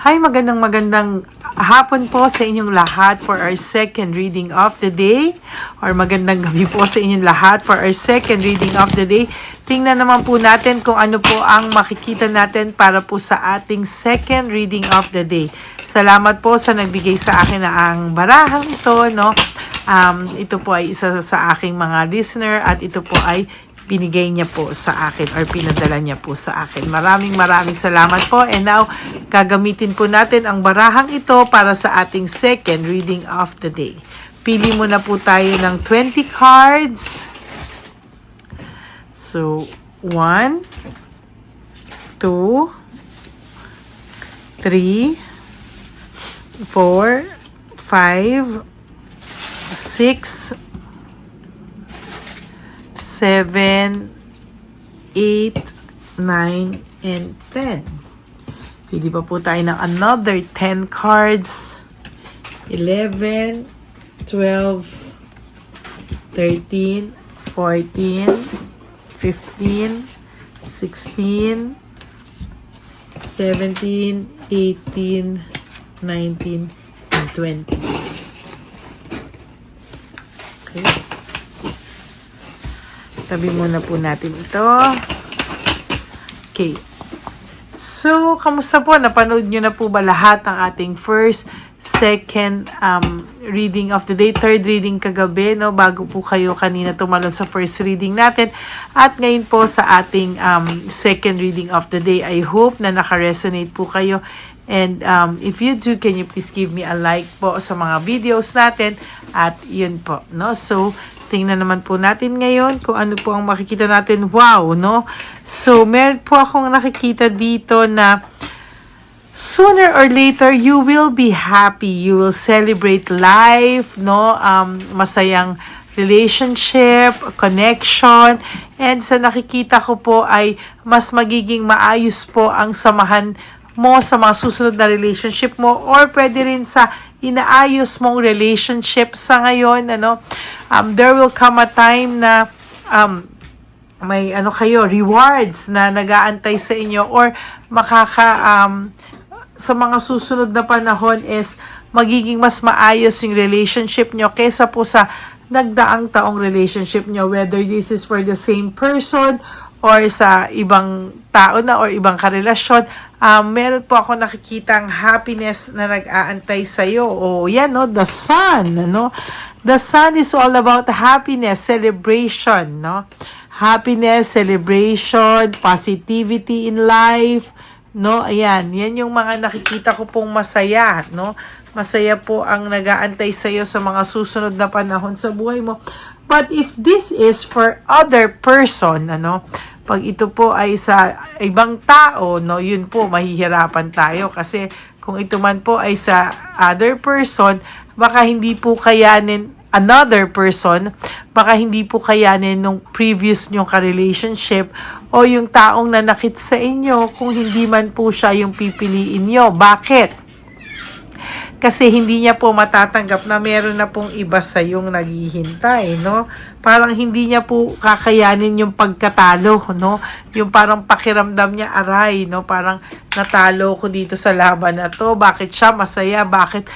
Hi, magandang hapon po sa inyong lahat for our second reading of the day. Or magandang gabi po sa inyong lahat for our second reading of the day. Tingnan naman po natin kung ano po ang makikita natin para po sa ating second reading of the day. Salamat po sa nagbigay sa akin na ang barahang ito, no? Ito po ay isa sa aking mga listener at ito po ay binigay niya po sa akin or pinadala niya po sa akin. Maraming salamat po. And now, gagamitin po natin ang barahang ito para sa ating second reading of the day. Pili muna po tayo ng 20 cards. So, 1, 2, 3, 4, 5, 6, 7, 8, 9, and 10. Pili pa po tayo ng another 10 cards. 11, 12, 13, 14, 15, 16, 17, 18, 19, and 20. Okay. Tabi muna po natin ito. Okay. So, kamusta po? Napanood nyo na po ba lahat ng ating first, second reading of the day, third reading kagabi, no? Bago po kayo kanina tumalon sa first reading natin. At ngayon po sa ating second reading of the day. I hope na naka-resonate po kayo. And if you do, can you please give me a like po sa mga videos natin? At yun po, no? So, tingnan naman po natin ngayon kung ano po ang makikita natin. Wow, no? So, meron po akong nakikita dito na sooner or later, you will be happy. You will celebrate life, no? Masayang relationship, connection. And sa nakikita ko po ay mas magiging maayos po ang samahan mo sa mga susunod na relationship mo or pwede rin sa inaayos mong relationship sa ngayon, ano? There will come a time na may rewards na nag-aantay sa inyo or sa mga susunod na panahon is magiging mas maayos yung relationship nyo kaysa po sa nagdaang taong relationship nyo, whether this is for the same person or sa ibang tao na or ibang karelasyon. Meron po ako nakikitang happiness na nag-aantay sa'yo. Yan, no? The sun, no? The sun is all about happiness, celebration, no? Happiness, celebration, positivity in life, no? Ayan, yan yung mga nakikita ko pong masaya, no? Masaya po ang nag-aantay sa'yo sa mga susunod na panahon sa buhay mo. But if this is for other person, ano? Pag ito po ay sa ibang tao, no, yun po, mahihirapan tayo. Kasi kung ito man po ay sa other person, baka hindi po kayanin another person, baka hindi po kayanin nung previous nyong ka-relationship o yung taong nanakit sa inyo kung hindi man po siya yung pipiliin nyo. Bakit? Kasi hindi niya po matatanggap na meron na pong iba sa yung naghihintay, no? Parang hindi niya po kakayanin yung pagkatalo, no? Yung parang pakiramdam niya, aray, no? Parang natalo ko dito sa laban na to. Bakit siya masaya? Bakit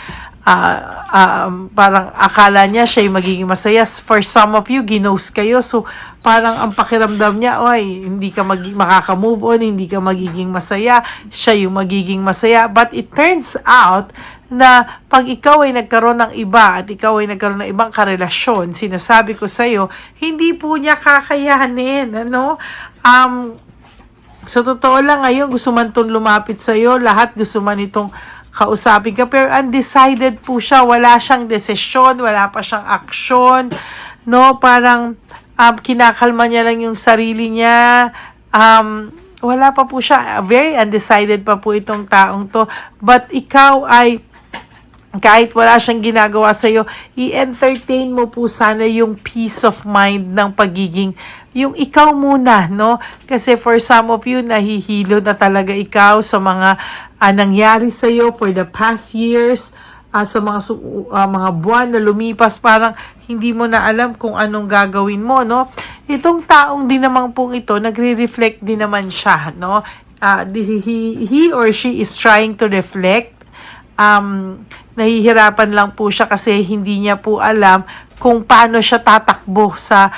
parang akala niya siya yung magiging masaya? For some of you, ginos kayo. So, parang ang pakiramdam niya, oy, hindi ka makaka-move on, hindi ka magiging masaya. Siya yung magiging masaya. But it turns out na pag ikaw ay nagkaroon ng iba at ikaw ay nagkaroon ng ibang karelasyon, sinasabi ko sa'yo, hindi po niya kakayanin, ano? Sa totoo lang ngayon, gusto man itong lumapit sa'yo, lahat gusto man itong kausapin ka, pero undecided po siya, wala siyang desisyon, wala pa siyang aksyon, no? Parang kinakalma niya lang yung sarili niya, wala pa po siya, very undecided pa po itong taong to, but ikaw ay kahit wala siyang ginagawa sa'yo, i-entertain mo po sana yung peace of mind ng pagiging, yung ikaw muna, no? Kasi for some of you, nahihilo na talaga ikaw sa mga nangyari sa'yo for the past years, sa mga buwan na lumipas, parang hindi mo na alam kung anong gagawin mo, no? Itong taong din naman pong ito, nagre-reflect din naman siya, no? he or she is trying to reflect. Nahihirapan lang po siya kasi hindi niya po alam kung paano siya tatakbo sa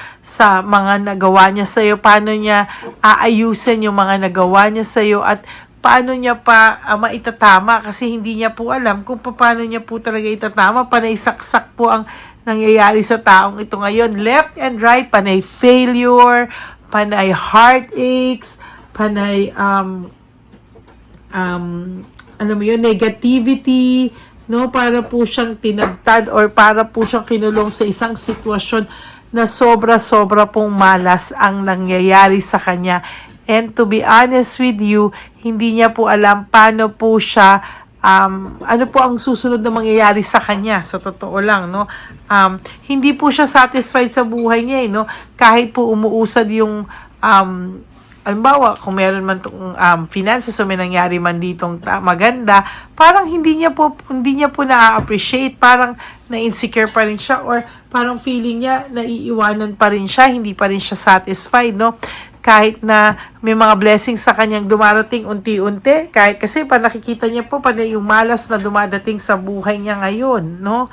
mga nagawa niya sa iyo, paano niya aayusin yung mga nagawa niya sa iyo, at paano niya pa maitatama, kasi hindi niya po alam kung paano niya po talaga itatama. Panay saksak po ang nangyayari sa taong ito ngayon. Left and right, panay failure, panay heartaches, panay alam mo yun, negativity, no? Para po siyang tinagtad or para po siyang kinulong sa isang sitwasyon na sobra-sobra pong malas ang nangyayari sa kanya. And to be honest with you, hindi niya po alam paano po siya, ano po ang susunod na mangyayari sa kanya, sa totoo lang, no? Hindi po siya satisfied sa buhay niya, no? Kahit po umuusad yung, halimbawa, kung meron man itong finances o may nangyari man ditong maganda, parang hindi niya po na-appreciate, parang na-insecure pa rin siya, or parang feeling niya naiiwanan pa rin siya, hindi pa rin siya satisfied, no? Kahit na may mga blessings sa kanyang dumarating unti-unti, kahit kasi pa nakikita niya po pa yung malas na dumadating sa buhay niya ngayon, no?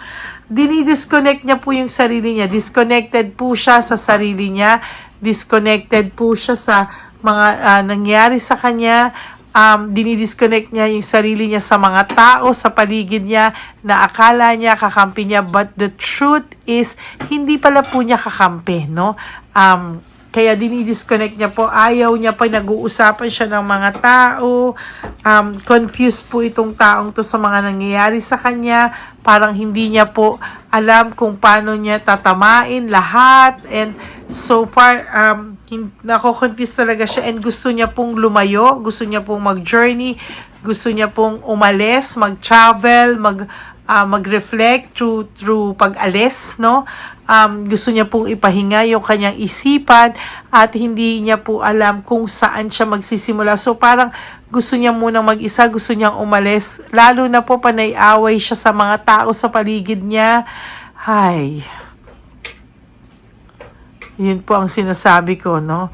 Dinidisconnect niya po yung sarili niya, disconnected po siya sa sarili niya, disconnected po siya sa mga nangyari sa kanya, dinidisconnect niya yung sarili niya sa mga tao sa paligid niya na akala niya kakampi niya, but the truth is hindi pala po niya kakampi, no? Kaya dinidisconnect niya po, ayaw niya pa, nag-uusapan siya ng mga tao, confused po itong taong to sa mga nangyayari sa kanya, parang hindi niya po alam kung paano niya tatamain lahat, and so far, nako-confuse talaga siya, and gusto niya pong lumayo, gusto niya pong mag-journey, gusto niya pong umalis, mag-travel, mag-reflect through pag-alis, no? Gusto niya pong ipahinga yung kanyang isipan, at hindi niya po alam kung saan siya magsisimula. So parang gusto niya munang mag-isa, gusto niyang umalis, lalo na po panay-away siya sa mga tao sa paligid niya. Hay, yun po ang sinasabi ko, no?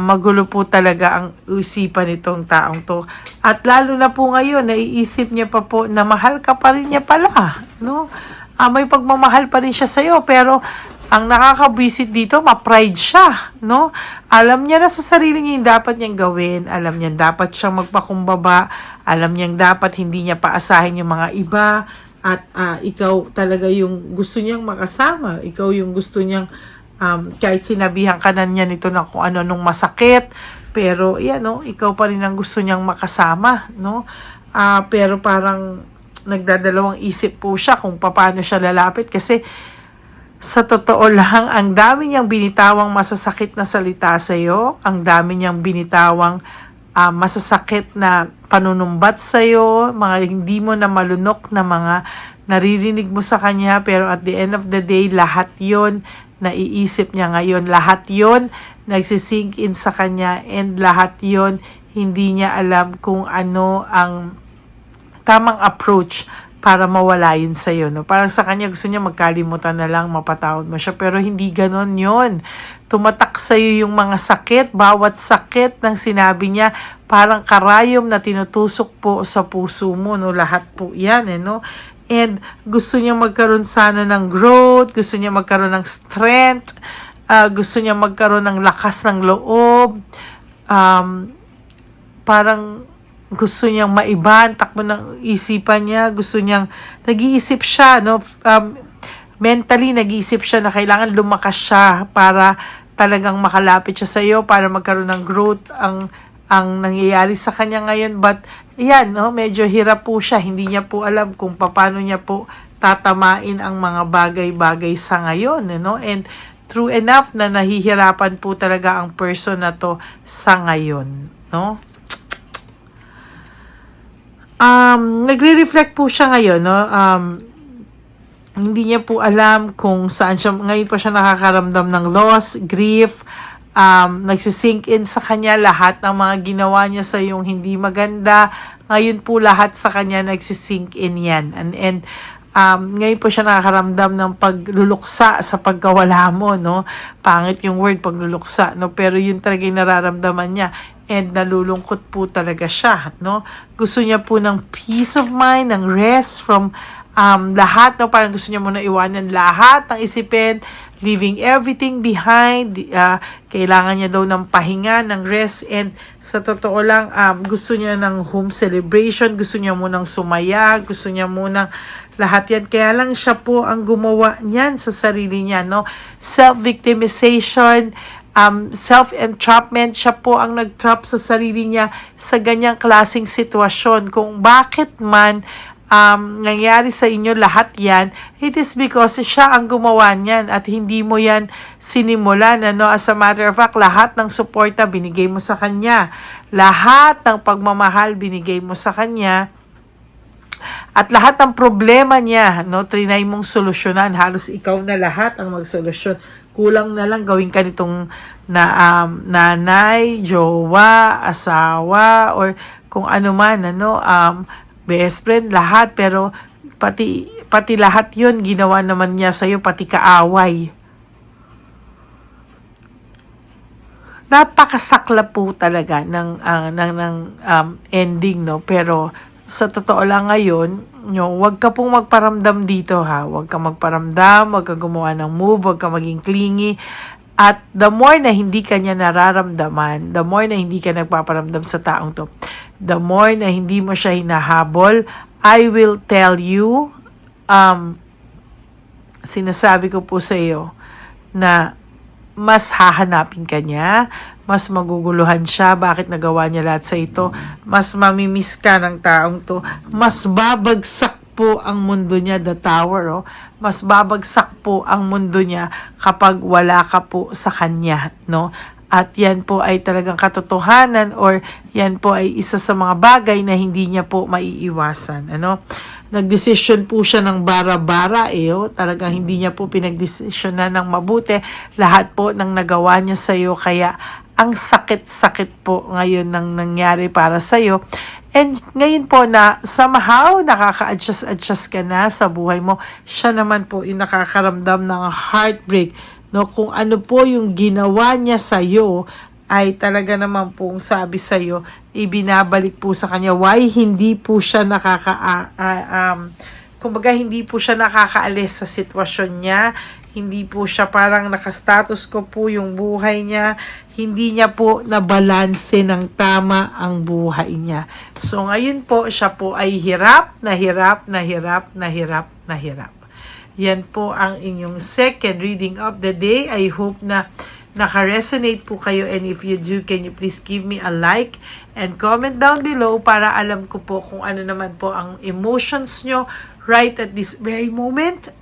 Magulo po talaga ang usipan nitong taong to. At lalo na po ngayon, naiisip niya pa po na mahal ka pa rin niya pala, no? May pagmamahal pa rin siya sa'yo, pero ang nakakabwisit dito, ma-pride siya, no? Alam niya na sa sarili niya yung dapat niyang gawin, alam niya dapat siyang magpakumbaba, alam niya dapat hindi niya paasahin yung mga iba, at ikaw talaga yung gusto niyang makasama, ikaw yung gusto niyang, kahit sinabihan ka na niya nito na kung ano-anong masakit, pero yan, no, ikaw pa rin ang gusto niyang makasama, no? Pero parang nagdadalawang isip po siya kung paano siya lalapit, kasi sa totoo lang, ang dami niyang binitawang masasakit na salita sa iyo, ang dami niyang binitawang masasakit na panunumbat sa iyo, mga hindi mo na malunok na mga naririnig mo sa kanya, pero at the end of the day, lahat yon naiisip niya ngayon, lahat yon nagsisink in sa kanya, and lahat yon hindi niya alam kung ano ang tamang approach para mawala yun sa'yo, no? Parang sa kanya gusto niya magkalimutan na lang, mapatawad mo siya, pero hindi ganon yon. Tumatak sa'yo yung mga sakit, bawat sakit ng sinabi niya, parang karayom na tinutusok po sa puso mo, no? Lahat po yan, no? And gusto niya magkaroon sana ng growth, gusto niya magkaroon ng strength, gusto niya magkaroon ng lakas ng loob, parang gusto niyang maiba, takbo ng isipan niya, gusto niyang, nag-iisip siya, no? Mentally, nag-iisip siya na kailangan lumakas siya para talagang makalapit siya sa iyo, para magkaroon ng growth ang nangyayari sa kanya ngayon. But, yan, no? Medyo hirap po siya, hindi niya po alam kung paano niya po tatamain ang mga bagay-bagay sa ngayon, no? And true enough na nahihirapan po talaga ang person na to sa ngayon, no? Nagre-reflect po siya ngayon, no? Hindi niya po alam kung saan siya, ngayon pa siya nakakaramdam ng loss, grief, nagsisink in sa kanya lahat ng mga ginawa niya sa yung hindi maganda. Ngayon po lahat sa kanya nagsisink in yan. And ngayon po siya nakakaramdam ng pagluluksa sa pagkawala mo, no? Pangit yung word, pagluluksa, no? Pero yun talaga yung nararamdaman niya. And nalulungkot po talaga siya, no? Gusto niya po ng peace of mind, ng rest from lahat, no? Parang gusto niya muna iwanan lahat ng isipin, leaving everything behind. Kailangan niya daw ng pahinga, ng rest, and sa totoo lang, gusto niya ng home celebration, gusto niya munang sumaya, gusto niya munang lahat yan. Kaya lang siya po ang gumawa niyan sa sarili niya, no? Self-victimization, self-entrapment, siya po ang nag-trap sa sarili niya sa ganyang klaseng sitwasyon. Kung bakit man nangyari sa inyo lahat yan, it is because siya ang gumawa niyan at hindi mo yan sinimulan. Ano? As a matter of fact, lahat ng suporta binigay mo sa kanya. Lahat ng pagmamahal binigay mo sa kanya. At lahat ng problema niya, no, trinay mong solusyonan. Halos ikaw na lahat ang magsolusyon. Kulang na lang gawin ka nitong nanay, jowa, asawa, or kung ano man, ano, best friend, lahat. Pero pati lahat yun, ginawa naman niya sa'yo, pati kaaway. Napakasakla po talaga ng ending, no? Pero sa totoo lang ngayon, wag ka pong magparamdam dito, ha. Wag ka magparamdam, wag ka gumawa ng move, wag ka maging clingy. At the more na hindi ka niya nararamdaman, the more na hindi ka nagpaparamdam sa taong to, the more na hindi mo siya hinahabol, I will tell you, sinasabi ko po sa iyo na mas hahanapin ka niya, mas maguguluhan siya, bakit nagawa niya lahat sa ito, mas mamimiss ka ng taong to, mas babagsak po ang mundo niya, the tower, oh. Mas babagsak po ang mundo niya kapag wala ka po sa kanya, no? At yan po ay talagang katotohanan, or yan po ay isa sa mga bagay na hindi niya po maiiwasan, ano? Nagdesisyon po siya ng bara-bara, oh. Talagang hindi niya po pinagdesisyonan ng mabuti lahat po ng nagawa niya sa iyo, kaya ang sakit-sakit po ngayon ng nangyari para sa iyo. And ngayon po na somehow nakaka-adjust ka na sa buhay mo, siya naman po yung nakakaramdam ng heartbreak, no? Kung ano po yung ginawa niya sa iyo ay talaga naman pong sabi sa iyo, ibinabalik po sa kanya. Why hindi po siya kumbaga hindi po siya nakakaalis sa sitwasyon niya, hindi po siya parang nakastatus ko po yung buhay niya, hindi niya po nabalanse ng tama ang buhay niya. So ngayon po, siya po ay hirap. Yan po ang inyong second reading of the day. I hope na naka-resonate po kayo, and if you do, can you please give me a like and comment down below para alam ko po kung ano naman po ang emotions nyo right at this very moment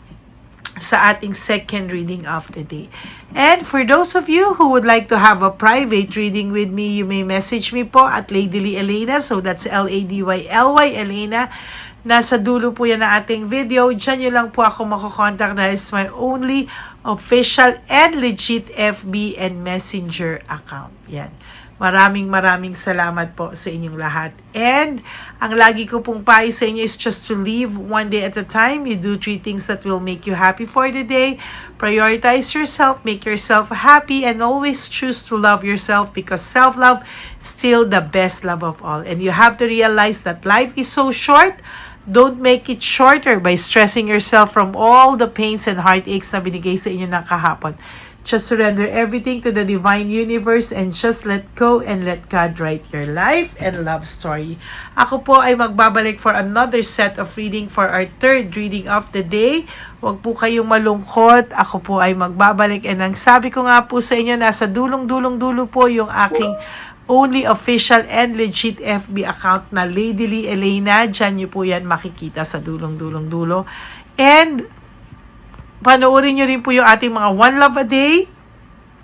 sa ating second reading of the day. And for those of you who would like to have a private reading with me, you may message me po at Ladyly Elena. So that's Ladyly Elena. Nasa dulo po yan na ating video. Diyan nyo lang po ako makukontak. That is my only official and legit FB and Messenger account. Yan. Maraming salamat po sa inyong lahat. And ang lagi ko pong payo sa inyo is just to live one day at a time. You do 3 things that will make you happy for the day. Prioritize yourself, make yourself happy, and always choose to love yourself, because self-love is still the best love of all. And you have to realize that life is so short. Don't make it shorter by stressing yourself from all the pains and heartaches na binigay sa inyo ng kahapon. Just surrender everything to the divine universe and just let go and let God write your life and love story. Ako po ay magbabalik for another set of reading for our third reading of the day. Huwag po kayong malungkot. Ako po ay magbabalik, and ang sabi ko nga po sa inyo, nasa dulong-dulo po yung aking only official and legit FB account na Ladyly Elena. Diyan nyo po yan makikita sa dulong-dulo. And panoorin nyo rin po yung ating mga One Love a Day.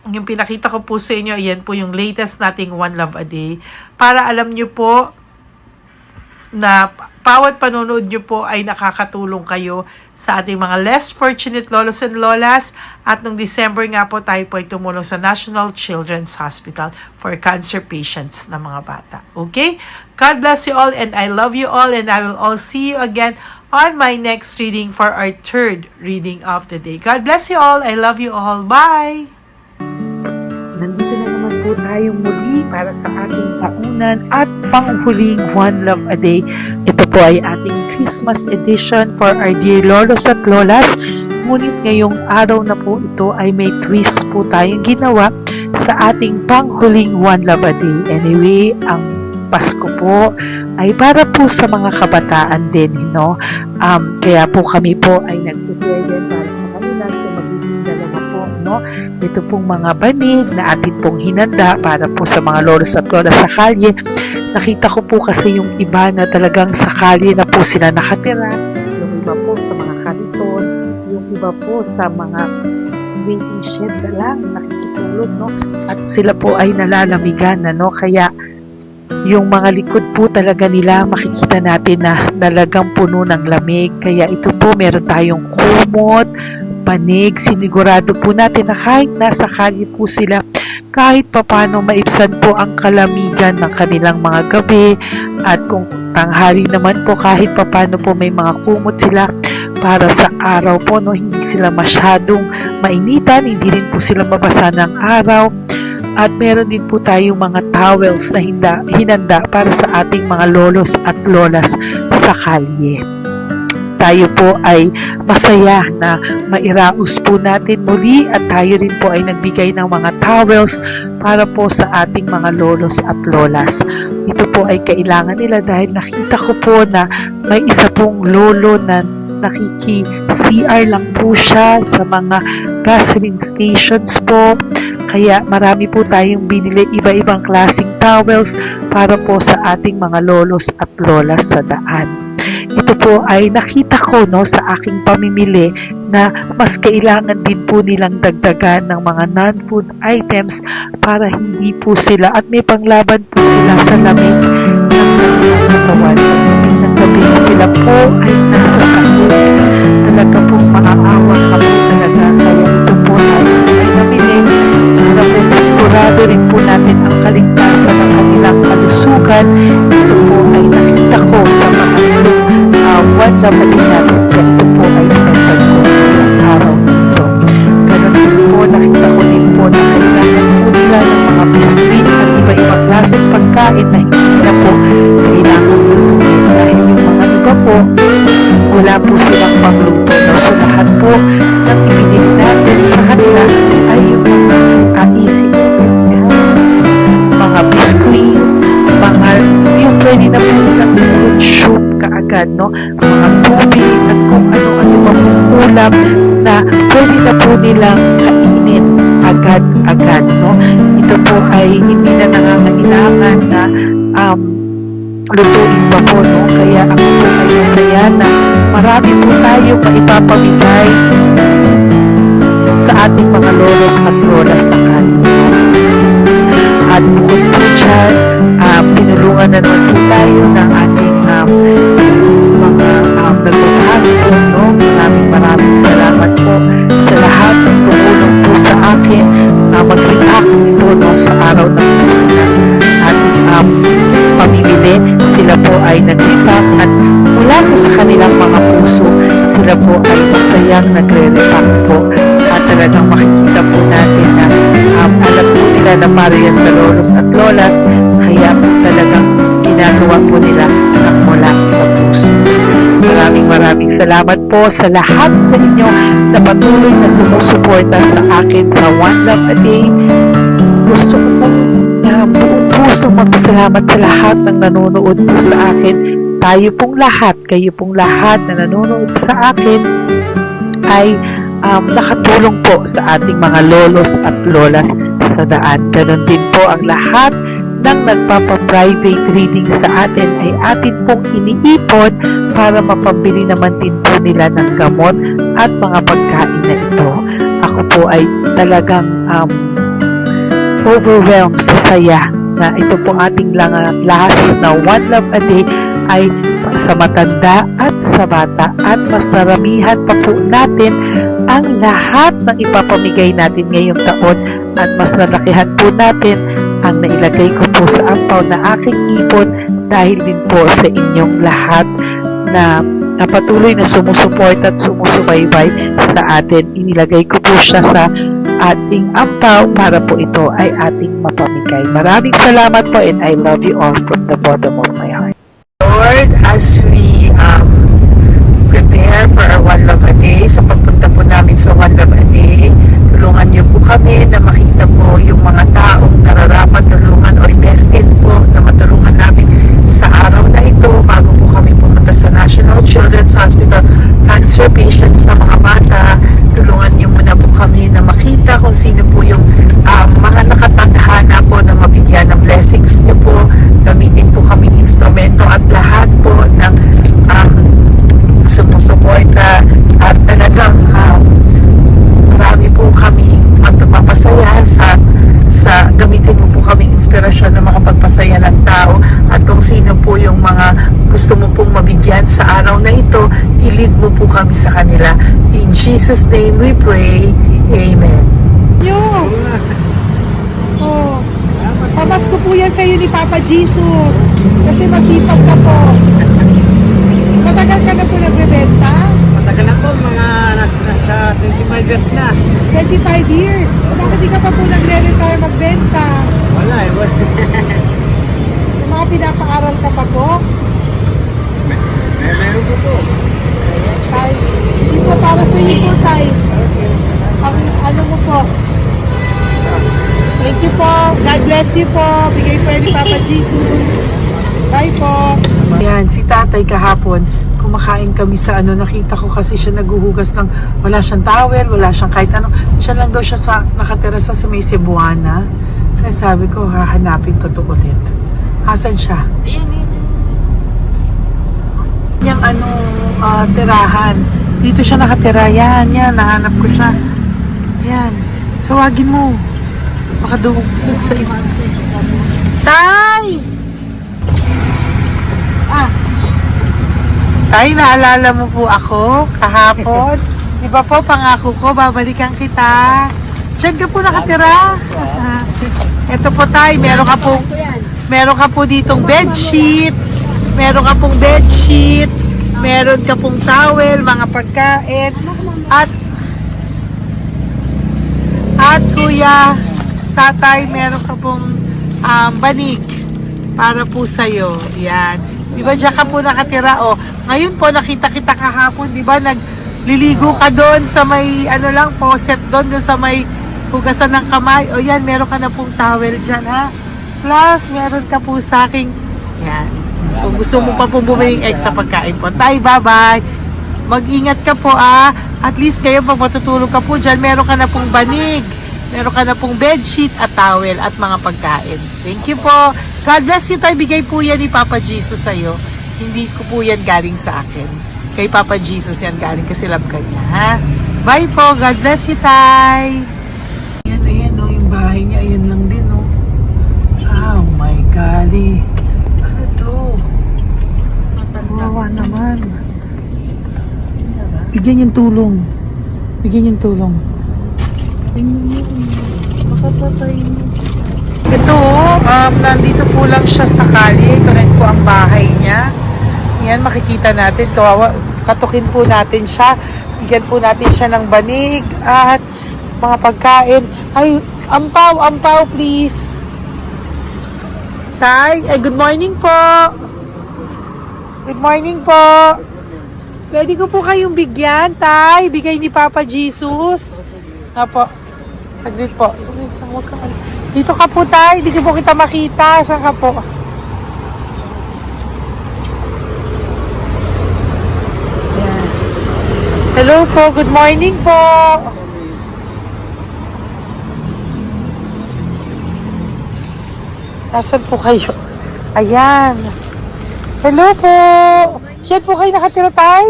Yung pinakita ko po sa inyo, yan po yung latest nating One Love a Day. Para alam nyo po na bawat panonood nyo po ay nakakatulong kayo sa ating mga less fortunate lolos and lolas. At nung December nga po, tayo po ay tumulong sa National Children's Hospital for cancer patients na mga bata. Okay? God bless you all, and I love you all, and I will all see you again on my next reading for our third reading of the day. God bless you all. I love you all. Bye! Nandito na naman po tayong muli para sa ating taunan at panghuling One Love a Day. Ito po ay ating Christmas edition for our dear lolos at lolas. Ngunit ngayong araw na po ito ay may twist po tayong ginawa sa ating panghuling One Love a Day. Anyway, ang Pasko po ay para po sa mga kabataan din, no? Kaya po kami po ay nag-prepare din para sa kanila sa magiging dalawa po, no? Ito pong mga banig na atin pong hinanda para po sa mga lolos at lolas sa kalye. Nakita ko po kasi yung iba na talagang sa kalye na po sila nakatira, yung iba po sa mga kariton, yung iba po sa mga waiting shed na lang nakikitulog, no? At sila po ay nalalamigan na, no? Kaya yung mga likod po talaga nila makikita natin na talagang puno ng lamig. Kaya ito po meron tayong kumot, panig, sinigurado po natin na kahit nasa kalye po sila, kahit papano maibsan po ang kalamigan ng kanilang mga gabi, at kung tanghali naman po kahit papano po may mga kumot sila para sa araw po, no, hindi sila masyadong mainitan, hindi rin po sila mabasa ng araw. At meron din po tayong mga towels na hinanda para sa ating mga lolos at lolas sa kalye. Tayo po ay masaya na mairaos po natin muli at tayo rin po ay nagbigay ng mga towels para po sa ating mga lolos at lolas. Ito po ay kailangan nila dahil nakita ko po na may isa pong lolo na nakiki-CR lang po siya sa mga gasoline stations po. Kaya marami po tayong binili iba-ibang klaseng towels para po sa ating mga lolos at lolas sa daan. Ito po ay nakita ko, no, sa aking pamimili na mas kailangan din po nilang dagdagan ng mga non-food items para hindi po sila at may panglaban po sila sa lamig ng katawan. Ng gabi sila po ay nasa kahit talaga pong maaawa ka po talaga. Kaya ito po ay namili para po sigurado rin po natin ang kaligtasan ng kanilang kalusugan. Ito po ay nakita ko sa mga One Love a Day natin. Ito po ay pinagpag ko ng araw nito. Ganun din po, nakita ko din po na kailangan po nila ng mga biskuit at iba-ibang klaseng pagkain na hindi na po kailangan lutuin. Dahil yung mga iba po, wala po silang pangluto. No? So lahat po ng ibinili natin sa kanila ay yung mga easy mga biskuit, mga yung pwede na po nilang soup kaagad, no? Mga tubig at kung ano-ano pa pong ulam na pwede na po nilang kainin agad-agad, no? Ito po ay hindi na nangangailangan na lutuin pa po, no? Kaya ako po ay masaya na marami po tayo maipapamigay sa ating mga lolos at lolas sa kanila. At bukod po dyan, tinulungan na naman po tayo ng ating mga nagpapahalo, no? Maraming salamat po sa lahat ng tumulong po sa akin mag-react ito, no, sa araw ng ating pamimili. Sila po ay nag-react at mula po sa kanilang mga puso, sila po ay masayang nagre-react po. At talagang makikita po natin na alam po nila na para yan sa lolos at lolas, kaya po talagang ginagawa po nila ng mula sa puso. Maraming salamat po sa lahat sa inyo na patuloy na sumusuporta sa akin sa One Love a Day. Gusto ko po na buong puso magpasalamat sa lahat ng nanonood po sa akin. Tayo pong lahat, kayo pong lahat na nanonood sa akin ay nakatulong po sa ating mga lolos at lolas sa daan. Ganon din po ang lahat ng nagpapa-private reading sa atin ay atin pong iniipon para mapambili naman din po nila ng gamot at mga pagkain na ito. Ako po ay talagang overwhelmed sa saya na ito po ating last na One Love a Day ay sa matanda at sa bata, at mas naramihan pa po natin ang lahat ng ipapamigay natin ngayong taon, at mas nalakihan po natin ang nailagay ko po sa ampaw na aking ipon dahil din po sa inyong lahat na na patuloy na sumusuporta at sumusubaybay sa atin. Inilagay ko po siya sa ating ampaw para po ito ay ating mapamigay. Maraming salamat po and I love you all from the bottom of my heart. Lord, as we prepare for our One Love a Day, sa pagpunta po namin sa One Love a Day, tulungan niyo po kami na makita po yung mga taong nararapat tulungan or destined po na matulungan namin sa araw na ito bago po kami pumunta sa National Children's Hospital cancer patients sa mga bata. Tulungan niyo muna po kami na makita kung sino po yung mga nakatadhana po na mabigyan ng blessings niyo po. Gamitin po kaming instrumento at lahat po ng sumusuporta at talagang marami po kami magpapasaya sa gamitin mo po kaming inspirasyon na makapagpasaya ng tao at kung sino po yung mga gusto mo pong mabigyan sa araw na ito, i-lead mo po kami sa kanila. In Jesus' name we pray. Amen. Oh, pamasko po yan sa'yo ni Papa Jesus. Kasi masipag ka po. Matagal ka na po nagbebenta? Matagal na po, mga nasa 25 years na. 25 years. Bakit di ka pa po nagre-retire magbenta? Wala eh, wala. Yung mga pinapaaral ka pa po? Meron po po. Tay, hindi po para sa iyo po, Tay. Ang ano mo po? Thank you po. God bless you po. Bigay po yan ni Papa Jesus. Bye po. Yan, si tatay kahapon, kumakain kami sa nakita ko kasi siya naguhugas ng, wala siyang towel, wala siyang kahit ano. Siya lang daw siya nakatira sa may Cebuana. Kaya sabi ko, hahanapin ko to ulit. Asan siya? Yung tirahan. Dito siya nakatira. Yan, nahanap ko siya. Yan. Tawagin mo. Baka doon sa iba. Tay! Tay, naalala mo po ako kahapon. Di ba po, pangako ko, babalikan kita. Diyan ka po nakatira. Ito po tay, meron ka po ditong bedsheet. Meron ka pong bedsheet. Meron ka pong towel, mga pagkain. At kuya, tatay, meron ka pong banig para po sa'yo. Yan. Di ba diyan ka po nakatira? O, ngayon po nakita kita kahapon, di ba? Nagliligo ka doon sa may faucet doon sa may hugasan ng kamay. O yan, meron ka na pong towel diyan, ha? Plus, meron ka po sa aking yan. Kung gusto mo pa pong bumiling extra pagkain po. Tay, bye-bye. Mag-ingat ka po, At least kayo pag matutulog ka po diyan, meron ka na pong banig. Meron ka na pong bedsheet at towel at mga pagkain. Thank you po. God bless you, tay. Bigay po yan ni Papa Jesus sa'yo. Hindi ko po yan galing sa akin. Kay Papa Jesus yan galing kasi love ka niya, ha? Bye po. God bless you, tay. Ayan, yung bahay niya. Ayan lang din, Oh my golly. Ano to? Wawa naman. Bigyan yung tulong. Makapatay mo. Ito, nandito po lang siya sa kalye. Ito rin po ang bahay niya. Yan, makikita natin. Katukin po natin siya. Bigyan po natin siya ng banig at mga pagkain. Ay, ampaw, please. Tay, good morning po. Good morning po. Pwede ko po kayong bigyan, tay. Bigay ni Papa Jesus. Apo. Saglit po. Dito ka po, tay. Dito po kita makita. Saan ka po? Yan. Hello po. Good morning po. Nasaan po kayo? Ayan. Hello po. Diyan po kayo nakatira, tay?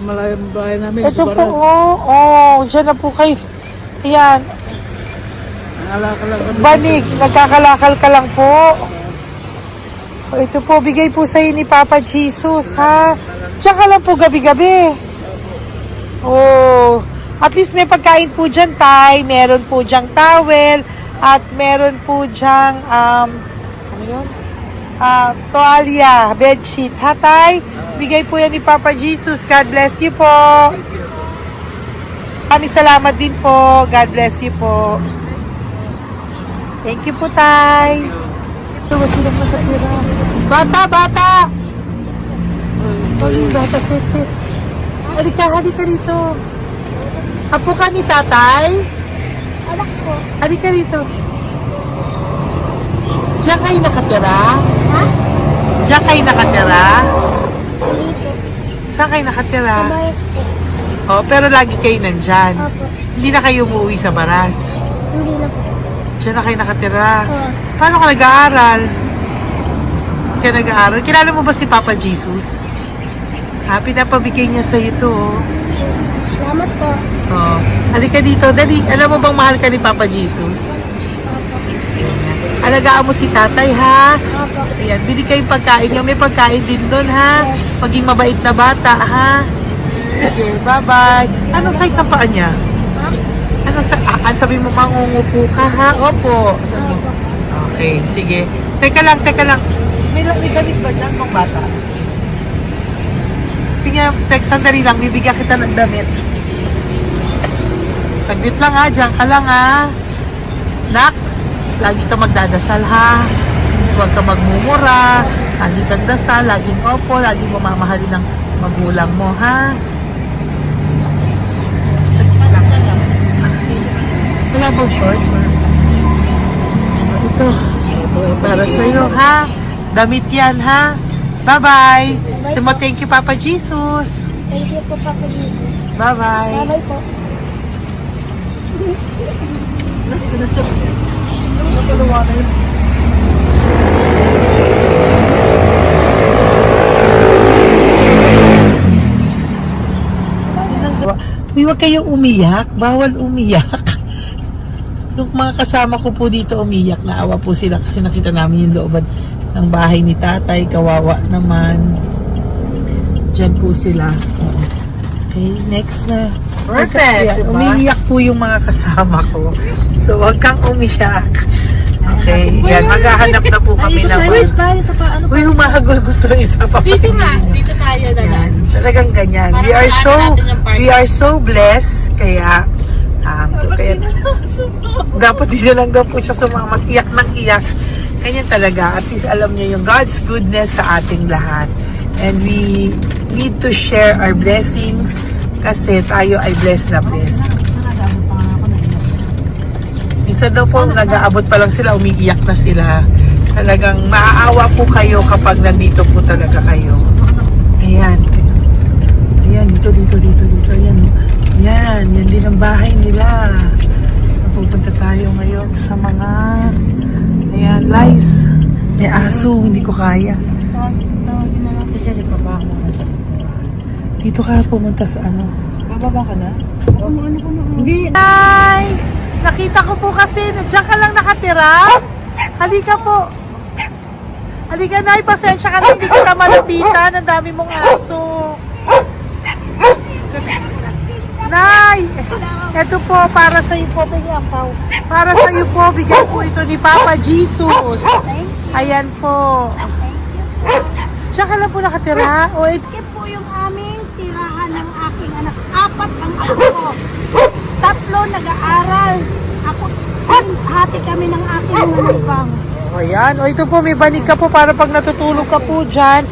Malayang bahay namin. Ito po, diyan na po kayo. Ayan. Banig, nagkakalakal ka lang po. Ito po, bigay po sa'yo ni Papa Jesus, ha? Diyan ka lang po gabi-gabi. At least may pagkain po dyan, tay. Meron po dyang towel. At meron po dyang, ano yun? toalya, bedsheet. Ha, Tay? Bigay po yan ni Papa Jesus. God bless you po. Maraming salamat din po. God bless you po. Thank you po, Tay. Ito, silang nakatira. Bata, bata! Ay, bata, sit. Halika rito. Apo ka ni tatay? Anak ko. Halika rito. Diyan kayo nakatira? Ha? Diyan kayo nakatira? Dito. Saan kayo nakatira? Kamayos po. Oh, pero lagi kayo nandyan. Opo. Hindi na kayo umuwi sa Baras. Hindi na po. Diyan na kayo nakatira. Oo. Paano ka nag-aaral? Kaya nag-aaral? Kilala mo ba si Papa Jesus? Ha, pinapabigay niya sa'yo to. Oh. Salamat po. Oh. Halika dito. Dali. Alam mo bang mahal ka ni Papa Jesus? Opo. Alagaan mo si tatay, ha? Opo. Ayan, bili kayong pagkain niyo. May pagkain din doon, ha? Maging mabait na bata, ha? Sige, bye-bye. Anong size ang paa niya? Sabi mo, mangungupo ka, ha? Opo. Sabi mo. Okay, sige. Teka lang. May damit ba dyan ng bata? Tingnan, sandali lang. Bibigyan kita ng damit. Saglit lang, ha? Diyan ka lang, ha? Nak, lagi ka magdadasal, ha? Huwag ka magmumura. Lagi kang dasal, laging opo, laging mamamahalin ng magulang mo, ha? Saglit lang. Wala bang shorts? Ito para sa'yo, ha? Damit yan, ha? Bye-bye. Sabi mo, thank you, Papa Jesus. Thank you po, Papa Jesus. Bye-bye. Bye-bye po. Uy, huwag kayong umiyak. Bawal umiyak. Yung mga kasama ko po dito umiyak, naawa po sila kasi nakita namin yung looban ng bahay ni tatay. Kawawa naman. Diyan po sila. Oo. Okay, next na. Perfect, Yan, diba? umiiyak po yung mga kasama ko. So, huwag kang umiyak. Okay, yan. Maghahanap na po kami naman. Uy, humahagol gusto isa pa. Dito tayo na lang. Yan, talagang ganyan. Para We are so blessed. Kaya, dapat di na lang daw po siya sumama. Iyak ng iyak. Ganyan talaga. At least alam niyo yung God's goodness sa ating lahat. And we need to share our blessings kasi tayo ay blessed na blessed. Minsan daw po, nag-aabot pa lang sila, umiiyak na sila. Talagang maaawa po kayo kapag nandito po talaga kayo. Ayan. Ayan, dito. Ayan. Yan din ang bahay nila. Pupunta tayo ngayon sa mga lice. May aso, hindi ko kaya. Dito ka pumunta sa ano? Bababa ka na? Hindi. Ay! Nakita ko po kasi, diyan ka lang nakatira. Halika po. Halika, Nay, pasensya ka na, hindi kita malapitan. Ang dami mong aso. Nay! Ito po, para sa iyo po, bigyan po. Para sa iyo po, bigyan po ito ni Papa Jesus. Ayan po. Diyan ka lang po nakatira. O, Ito po yung aming tirahan ng aking anak. 4 ang anak ko. 3 nag-aaral. Ako, hati kami ng aking manugang. ayan. O, ito po, may banig ka po para pag natutulog ka po dyan.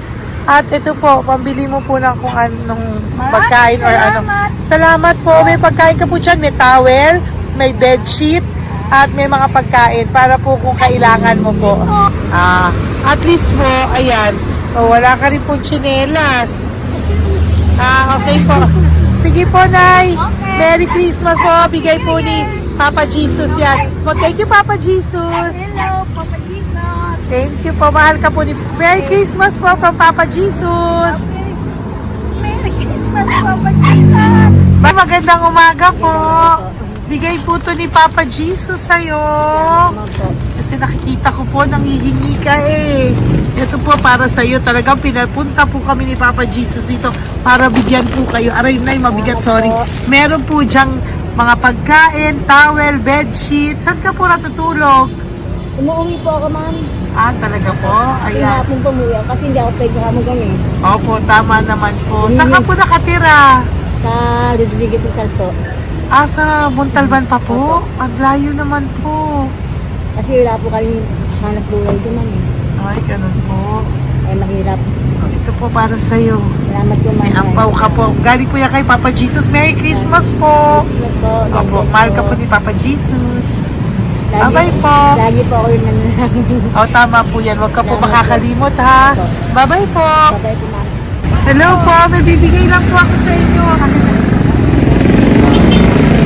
At ito po, pambili mo po ng kung anong pagkain or ano. Salamat po. May pagkain ka po dyan. May towel, may bedsheet, at may mga pagkain para po kung kailangan mo po. At least po, ayan. O, wala ka rin po tsinelas. Okay po. Sige po, Nay. Merry Christmas po. Bigay po ni Papa Jesus yan. Po, thank you, Papa Jesus. Hello, Papa Jesus. Thank you po. Mahal ka po ni... Merry Christmas po from Papa Jesus. Merry Christmas, Papa Jesus. Magandang umaga po. Bigay po to ni Papa Jesus sa'yo. Kasi nakikita ko po, nangihingi ka eh. Ito po para sa'yo. Talagang pinapunta po kami ni Papa Jesus dito para bigyan po kayo. Aray, Nay, mabigat, sorry. Meron po dyang mga pagkain, towel, bedsheet. Saan ka po natutulog? Umuwi po ako, ma'am. Ah, talaga po? Ayan. Hinapon po mo yan kasi hindi ako pwede hamugan eh. Opo, tama naman po. Saan ka po nakatira? Sa Rodriguez sa Salto. Ah, sa Montalban pa po? Ang layo naman po. Kasi wala po kami hanap buhay doon eh. Ay, ganun po. Ay mahirap. Ito po para sa'yo. Salamat po May ampaw ka po. Galing po yan kay Papa Jesus. Merry Christmas po. Opo, mahal ka po ni Papa Jesus. Bye-bye po. Lagi po ako yung nananangin. O, tama po yan. Huwag ka po makakalimot, ha? Bye-bye po. Bye-bye po ma'am. Hello po. May bibigay lang po ako sa inyo.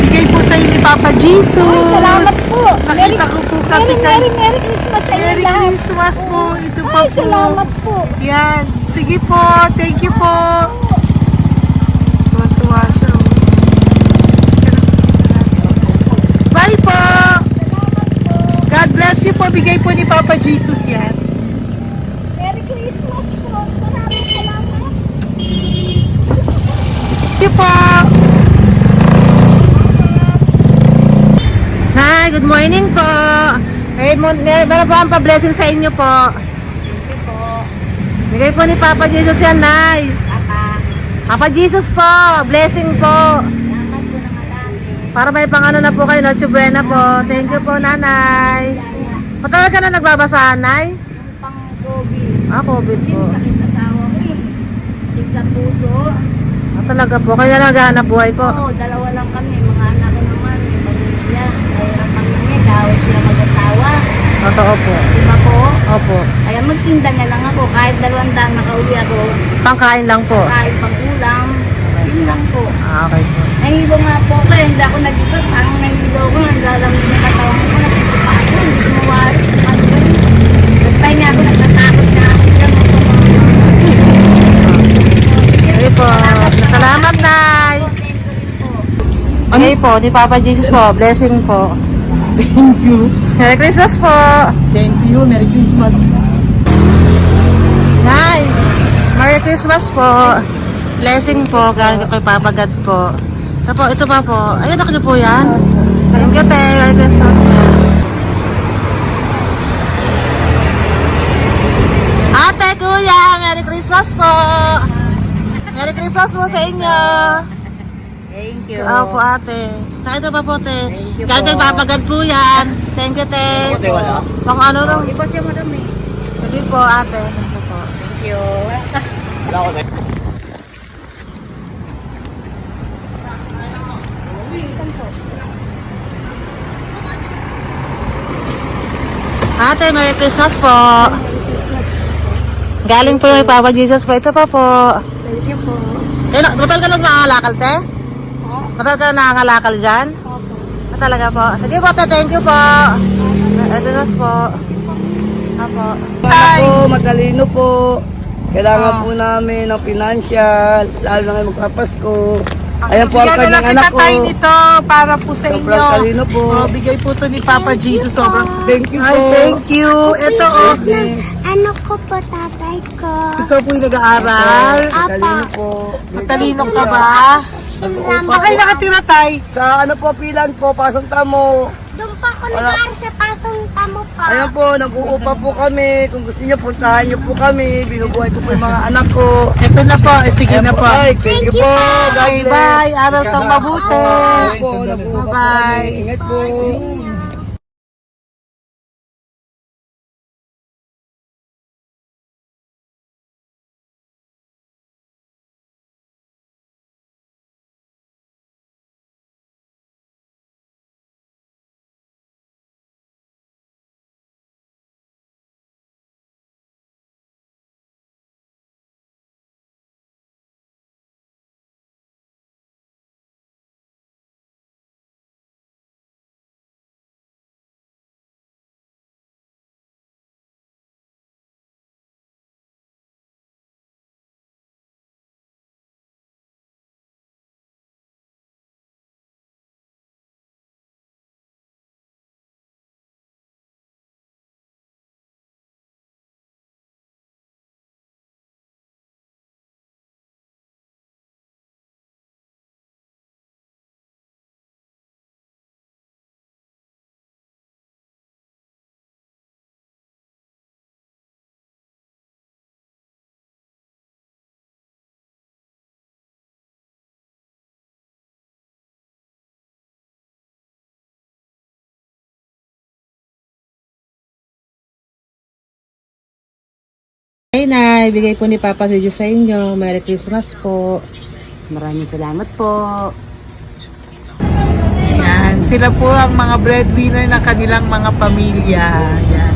Bigay po sa inyo ni Papa Jesus. Salamat po. Nakita ko po kasi kay... Merry Christmas sa inyo Merry lahat. Christmas po. Ito pa Ay, po. salamat po. Yan. Sige po. Thank you po. Tuwa-tuwa siya. Bye po. God bless you po. Bigay po ni Papa Jesus yan. Merry Christmas po. Maraming salamat. Thank you po. Hi, good morning po. Meron po ang pa-blessing sa inyo po. Thank you po. Bigay po ni Papa Jesus yan, Nay. Papa. Papa Jesus po, blessing po. Salamat po ng malaki. Para may pangano na po kayo, Noche Buena po. Thank you po, Nanay. Matagal ka na nagbabasahan, Nay? Pang COVID. Ah, COVID Kasi po. sakit asawa ko eh. Sakit sa puso. Ah, talaga po. Kaya naghahanap buhay po. Oo, dalawa lang kami. Mga anak ko naman. May pamilya. Mayroon kami niya. Dawit sila mag-asawa. Totoo po. Diba po? Opo. Kaya magtinda na lang ako. Kahit 200 nakauwi ako. Pangkain lang po. Kahit pang-ulam. Yun lang po. Ah, okay po. Nahilo nga po ako eh. Hindi ako nag-ibat. Parang nahilo ko. Naglalamig na katawan ko. Nasipa ako. Hindi ko mawari. Ano ba yun? Nagpahinga ako. Nagtatakot na ako. Diyan ako Okay po. Salamat, Nay. Okay po, ni Papa Jesus po. Blessing po. Thank you. Merry Christmas po. Same to you. Merry Christmas. Nay, Merry Christmas po. Blessing po, galing kay Papa God po. Ito pa po. Ayun, ako niyo po yan. Thank you, te. Merry Christmas po. Ate, kuya, Merry Christmas po. Merry Christmas po sa inyo. Thank you. Po, ate. Saka ito pa po, te. Thank you Galing kay po. Papa God po yan. Thank you, te. Pang ano rin. Iba siya madami. Sige po, ate. Thank you po. Thank you. Ate, Merry Christmas po. Galing po kay Papa Jesus po. Ito pa po. Thank you po. Matagal ka lang nangangalakal, te? Matagal ka lang nangangalakal dyan? Ah, talaga po. Sige po, te. Thank you po. Ito na po. Apo. Ako, matalino po. Kailangan po namin ng financial, lalo na ngayon magpapasko. Ayan po ang Bigyan na kanyang lang anak kita ko. tayo nito para po sa Sobrang inyo. talino po. Oh, bigay po to ni Papa Jesus. Sobrang Thank you Ay, po. thank you. Ito oh. Ano ko po tatay ko? Ikaw po yung nag-aaral. Matalino po. Matalino ka ba? Saan kayo nakatira, tay? Sa ano po, pilan po, pasong tamo. Doon pa ako nag-aaral sa pasong tamo pa. Ayan po, nag-uupa po kami. Kung gusto niyo, puntahan niyo po kami. Binubuhay ko po yung mga anak ko. Ito na po. Sige na po. Ay, thank you po. God Bye, bless. bye. Araw kang mabuti. Ayan po, nag-uupa po Bye-bye. kami. Ingat po. Hi, Nay. Bigay po ni Papa si Diyos sa inyo. Merry Christmas po. Maraming salamat po. Yan, sila po ang mga breadwinner ng kanilang mga pamilya. Yan.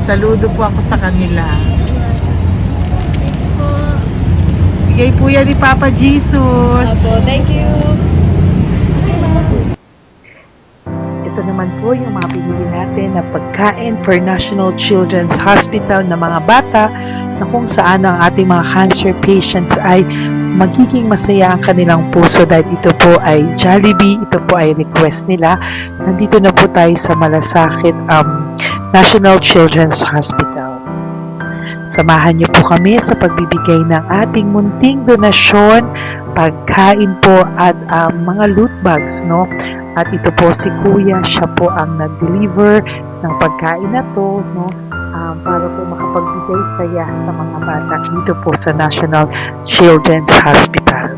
Saludo po ako sa kanila. Bigay po yan ni Papa Jesus. Thank you. Ito naman po yung mga pinili natin na pagkain for National Children's Hospital na mga bata na kung saan ang ating mga cancer patients ay magiging masaya ang kanilang puso dahil ito po ay Jollibee, ito po ay request nila. Nandito na po tayo sa Malasakit National Children's Hospital. Samahan niyo po kami sa pagbibigay ng ating munting donasyon, pagkain po at mga loot bags, no? At ito po si Kuya, siya po ang nag-deliver ng pagkain na to, no? Para po makapagbigay saya sa mga bata dito po sa National Children's Hospital.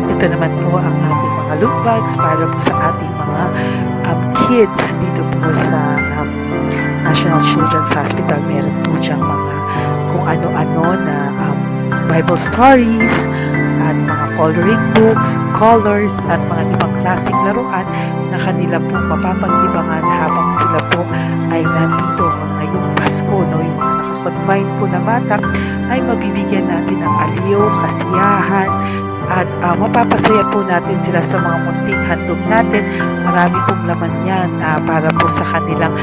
Ito naman po ang ating mga loot bags para po sa ating mga kids dito po sa National Children's Hospital. Meron po diyang mga kung ano-ano na Bible stories at mga coloring books, colors at mga ibang klaseng laruan na kanila po mapapagdibangan habang sila po ay nandito ngayong Pasko, no? Yung mga nakakonfine po na bata ay mabibigyan natin ng aliw, kasiyahan, at mapapasaya po natin sila sa mga munting handog natin. Marami pong laman yan para po sa kanilang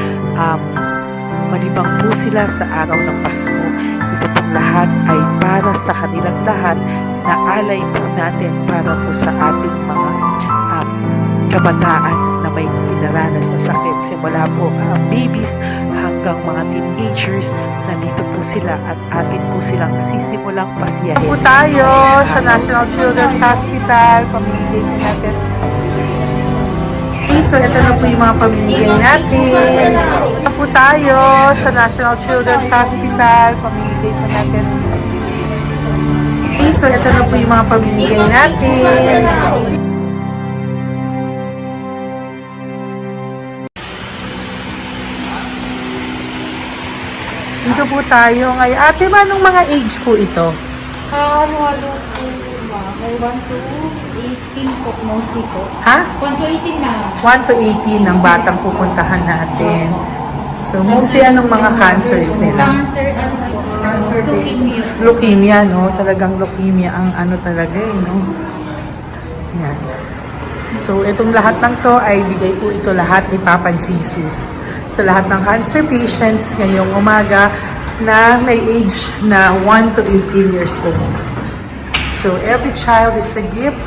malibang po sila sa araw ng Pasko. Ito pong lahat ay para sa kanilang lahat na alay po natin para po sa ating mga kabataan na may pinaranas na sakit. Simula po babies hanggang mga teenagers, nandito po sila at atin po silang sisimulang pasiyahin. Po tayo sa National Children's Hospital. Pamimigay po natin. So, ito na po yung mga pamimigay natin. Po tayo sa National Children's Hospital. Pamimigay po natin. So, ito na po yung mga pamimigay natin. Dito po tayo ngayon. Ate, anong mga age po ito? Halo-halo po ba? May 1 to 18 po, mostly po. Ha? 1 to 18 na. 1 to 18 ang batang pupuntahan natin. So, mostly anong mga cancers nila? Cancer, ano po? Leukemia. Leukemia, no? Talagang leukemia ang ano talaga, no? Yan. So, itong lahat ng to ay bigay po ito lahat ni Papa Jesus sa lahat ng cancer patients ngayong umaga na may age na 1 to 18 years old. So, every child is a gift.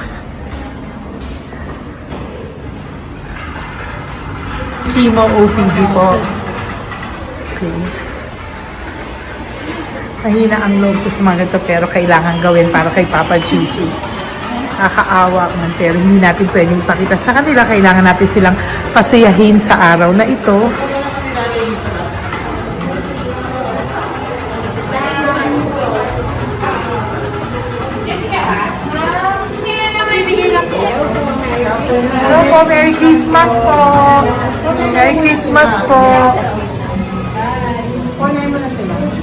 Chemo OPD po. Okay. Mahina ang loob ko sa mga ganito pero kailangan gawin para kay Papa Jesus. Nakakaawa man pero hindi natin pwedeng ipakita sa kanila. Kailangan natin silang pasayahin sa araw na ito. Hello po, Merry Christmas po. Merry Christmas po.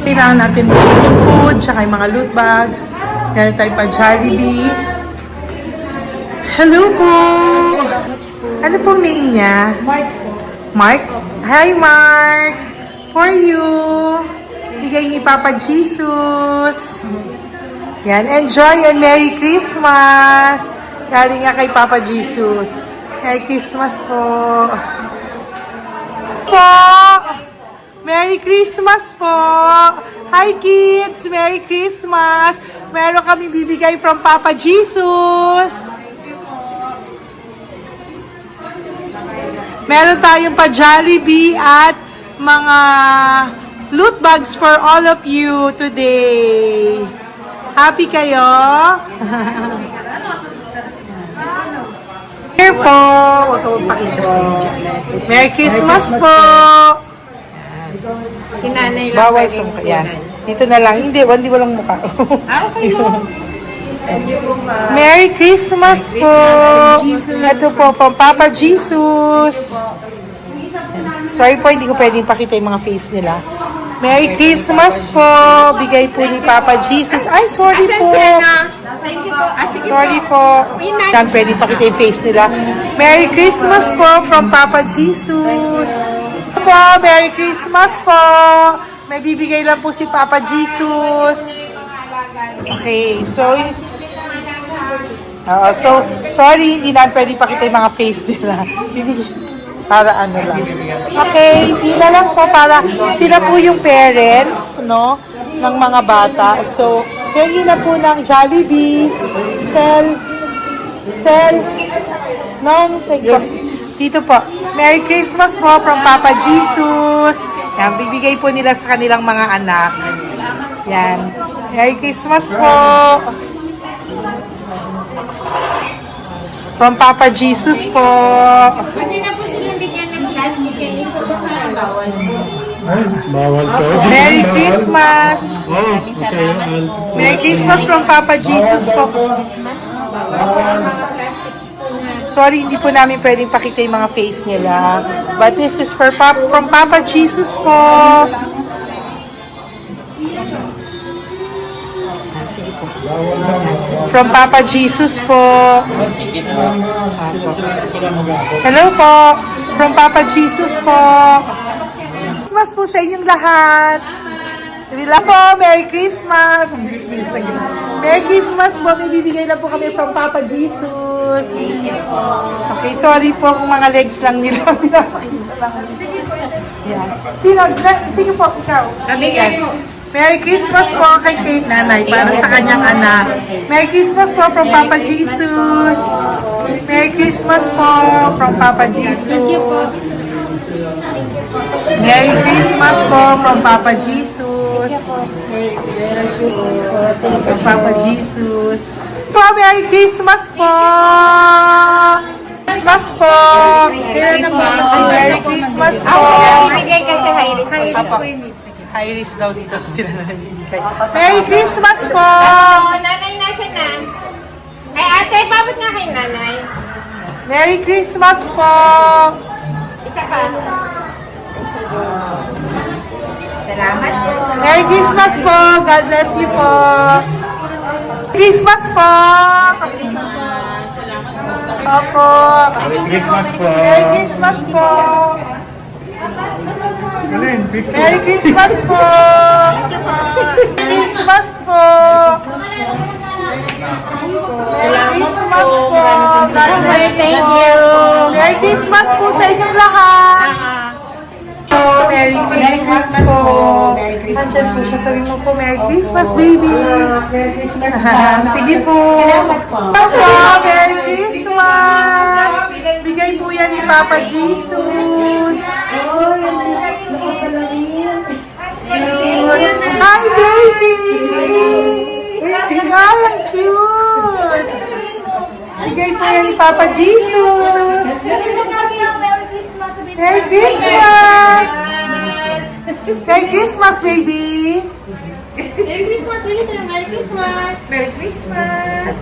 Kailangan natin yung food, tsaka yung mga loot bags. Meron tayo pa Jollibee. Hello po. Ano pong name niya? Mark po. Mark? Hi, Mark. For you. Bigay ni Papa Jesus. Yan. Enjoy and Merry Christmas. Galing nga kay Papa Jesus. Merry Christmas po. Merry Christmas po. Hi kids. Merry Christmas. Meron kami bibigay from Papa Jesus. Meron tayong pa Jollibee at mga loot bags for all of you today. Happy kayo? Here po. Merry Christmas po. Si nanay lang Bawal pwedeng sa mukha. Yan. Dito na lang. Hindi walang mukha. Okay. Merry Christmas po. Ito po, from Papa Jesus. Sorry po, hindi ko pwedeng pakita yung mga face nila. Merry Christmas po. Bigay po ni Papa Jesus. Ay, sorry po. Sorry po. Hindi pwedeng pakita yung face nila. Merry Christmas po from Papa Jesus. Po, Merry Christmas po. May bibigay lang po si Papa Jesus. Okay, so sorry, hindi na pwede pakita yung mga face nila. Para ano lang. Okay, pila lang po para sila po yung parents, no, ng mga bata. So, hingi na po ng Jollibee, dito po. Merry Christmas po from Papa Jesus. Yan, bibigay po nila sa kanilang mga anak. Yan. Merry Christmas po. From Papa Jesus po. Pwede na po silang bigyan ng plastic and iso po bawal. Bawal to. Merry Christmas. Oh, okay. Merry Christmas from Papa Jesus po. Sorry, hindi po namin pwedeng pakita yung mga face nila. But this is for from Papa Jesus po. Sige po. From Papa Jesus po. Hello po. From Papa Jesus po. Christmas po sa inyong lahat. Wala po, Merry Christmas. Merry Christmas po. May bibigay na po kami from Papa Jesus. Okay, sorry po kung mga legs lang nila. Pinapakita lang. Yan. Sige po, ikaw. Yan. Merry Christmas po kay nanay para sa kanyang anak. Merry Christmas po from Papa Jesus. Merry Christmas po from Papa Jesus. Merry Christmas po from Papa Jesus. Merry Christmas po from Papa Jesus. Po, Merry Christmas po. Christmas po. Merry Christmas po. Bigay kasi high-risk. High-risk po yun. High risk daw dito so sila na nagbibigay. Merry Christmas po! Nanay, nasa na? Ay, ate, pabot nga kay nanay. Merry Christmas po! Isa pa. Salamat po. Merry Christmas po! God bless you po! Christmas po! Opo! Merry Christmas po. Merry Christmas po! Merry Christmas po! Christmas po! Merry Christmas po! God bless you! Merry Christmas po sa inyong lahat! Merry Christmas po! Nandiyan po siya. Sabi mo po, Merry Christmas, baby! Merry Christmas sige po! Salamat po! Merry Christmas! Bigay po yan ni Papa Jesus! Hi, baby! Ay, ang cute! Bigay po yan ni Papa Jesus! Merry Christmas! Merry Christmas, baby! Merry Christmas! Merry Christmas! Merry Christmas!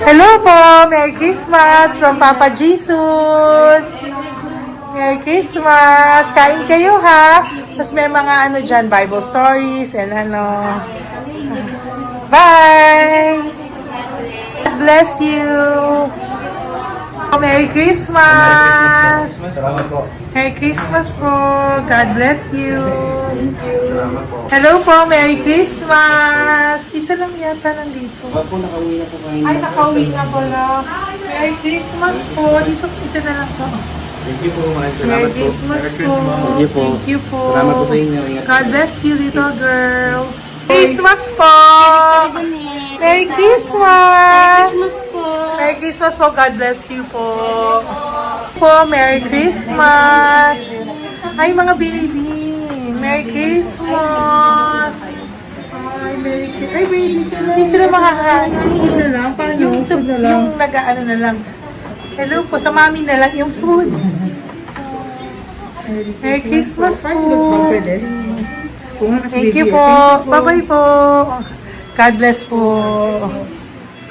Hello po! Merry Christmas from Papa Jesus! Merry Christmas! Kain kayo ha! Tapos may mga ano dyan, Bible stories and ano. Bye! God bless you! Merry Christmas! Salamat po. Merry Christmas po! God bless you! Hello po! Merry Christmas! Isa lang yata nandito. Opo, nakauwi na po kayo. Ay, nakauwi na pala. Merry Christmas po! Dito na lang po. Thank you po. Maraming salamat Merry po. Christmas po! Thank you po. Thank you po! Salamat po sa inyo. Ingat God bless you, little girl! Christmas po! Merry Christmas! Merry Christmas po! God bless you po! Merry Christmas! Ay, mga baby! Merry Christmas! Ay, Merry Christmas! Ay, baby! Hindi sila makakain. Yung nag-ano na lang. Hello po, sa mami na lang yung food. Merry Christmas po! Thank you po. Bye-bye po. God bless po.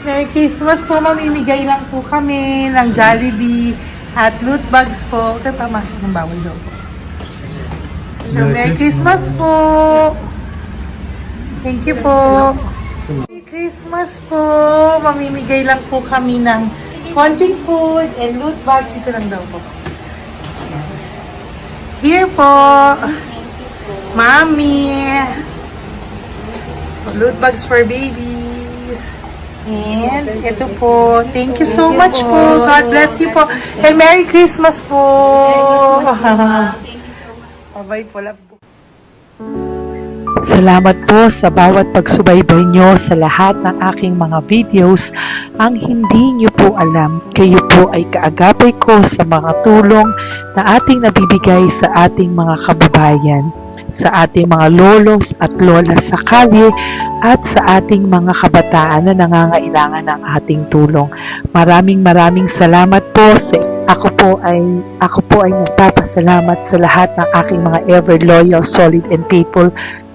Merry Christmas po. Mamimigay lang po kami ng Jollibee at loot bags po. Kaya pamasok ng bawal daw po. So, Merry Christmas po. Thank you po. Merry Christmas po. Mamimigay lang po kami ng konting food and loot bags. Ito lang daw po. Here po. Mami. Loot bags for babies. And ito po. Thank you so much po. God bless you po. And Merry Christmas po. Bye-bye po. Love po. Salamat po sa bawat pagsubaybay nyo sa lahat ng aking mga videos. Ang hindi nyo po alam, kayo po ay kaagapay ko sa mga tulong na ating nabibigay sa ating mga kababayan, sa ating mga lolos at lola sa kalye, at sa ating mga kabataan na nangangailangan ng ating tulong. Maraming salamat po sa ako po ay nagpapasalamat sa lahat ng aking mga ever loyal, solid and faithful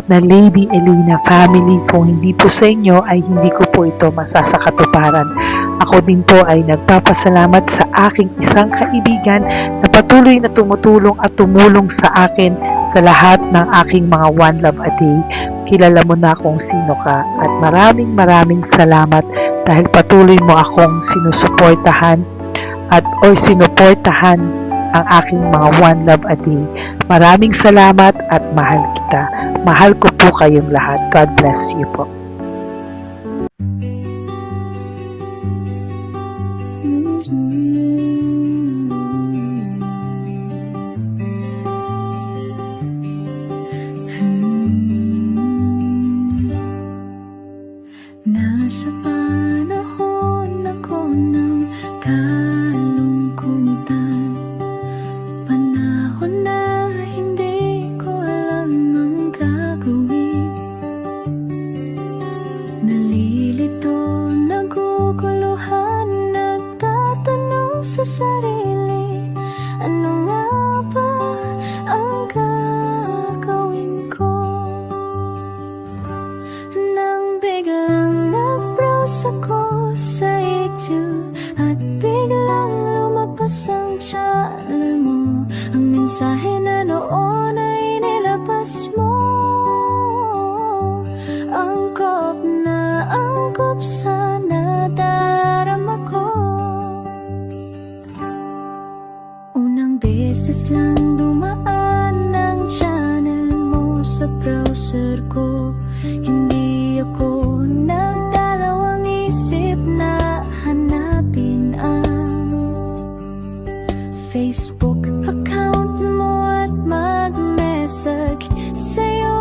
na Lady Elena family. Kung hindi po sa inyo ay hindi ko po ito masasakatuparan. Ako din po ay nagpapasalamat sa aking isang kaibigan na patuloy na tumutulong at tumulong sa akin sa lahat ng aking mga One Love a Day. Kilala mo na kung sino ka at maraming salamat dahil patuloy mo akong sinusuportahan sinuportahan ang aking mga One Love a Day. Maraming salamat at mahal kita. Mahal ko po kayong lahat. God bless you po. Nasa panahon ako ng kalungkutan, panahon na hindi ko alam ang gagawin. Nalilito, naguguluhan, nagtatanong sa sarili, ano nga ba ang gagawin ko? Nang biglang nag-browse ako sa YouTube at biglang lumabas ang channel mo, ang mensahe na noon ay nilabas mo. Angkop sa nadarama ko. Unang beses lang dumaan ang channel mo sa browser ko, hindi ako nagdalawang isip na hanapin ang Facebook account mo at mag-message sa'yo.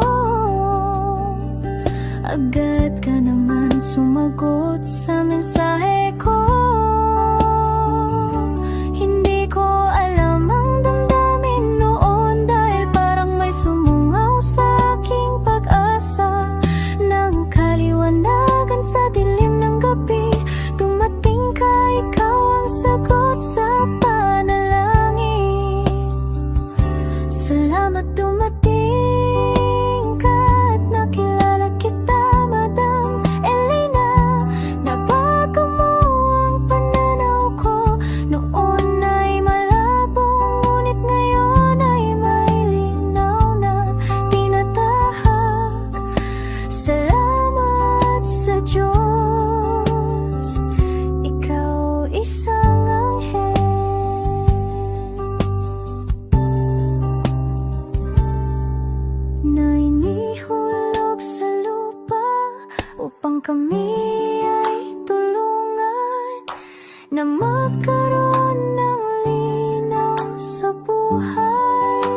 Agad ka naman sumagot sa mensahe ko. Hindi ko alam ang damdamin noon dahil parang may sumungaw sa aking pag-asa. Nang kaliwanagan sa dilim ng gabi, dumating ka, ikaw ang sagot sa panalangin. Salamat dumating ka at nakilala kita, Madam Elena. Nabago mo ang pananaw ko. Noon ay malabo, ngunit ngayon ay may linaw na tinatahak. Salamat sa Diyos, ikaw isang anghel na inihulog sa lupa upang kami ay tulungan na magkaroon ng linaw sa buhay.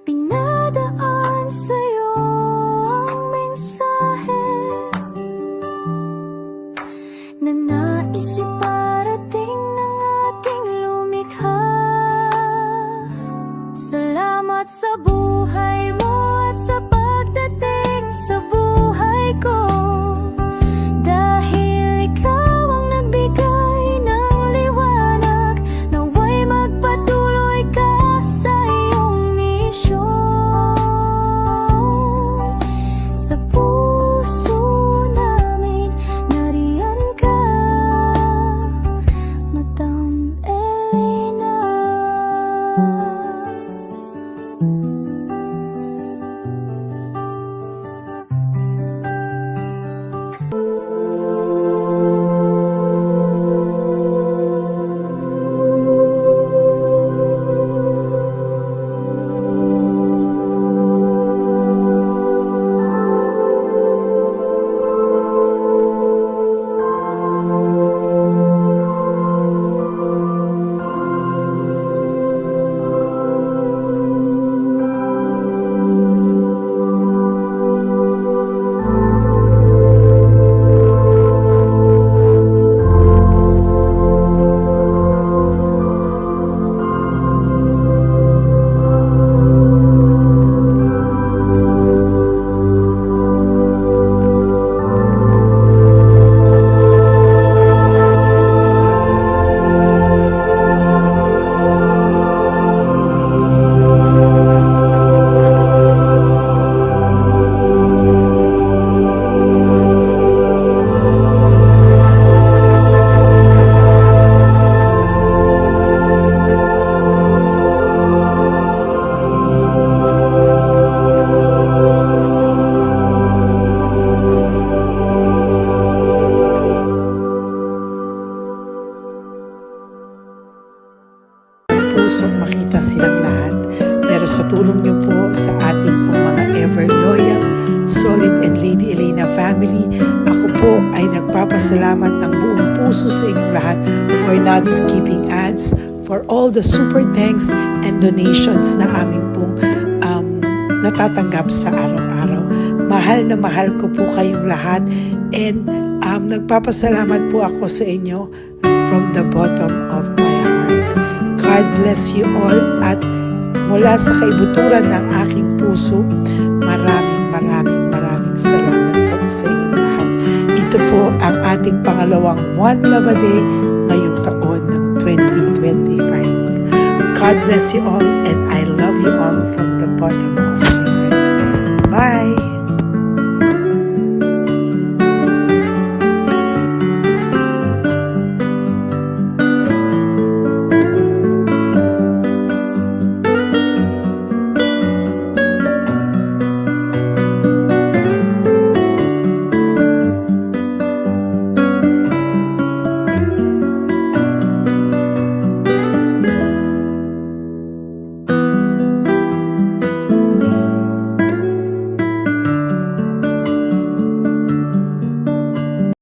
Pinadaan sa'yo ang mensahe na nais iparating ng ating lumikha. Salamat sa buhay mo at sa pagdating sa buhay ko, dahil ikaw ang nagbigay ng liwanag. Naway magpatuloy ka sa iyong misyon sa buhay. sa tulong niyo po sa ating pong mga ever loyal, solid and Lady Elena family. Ako po ay nagpapasalamat ng buong puso sa inyong lahat for not skipping ads, for all the super thanks and donations na aming pong natatanggap sa araw-araw. Mahal na mahal ko po kayong lahat and nagpapasalamat po ako sa inyo from the bottom of my heart. God bless you all at mula sa kaibuturan ng aking puso, maraming salamat po sa inyong lahat. Ito po ang ating pangalawang One Love a Day ngayong taon ng 2025. God bless you all and I love you all from the bottom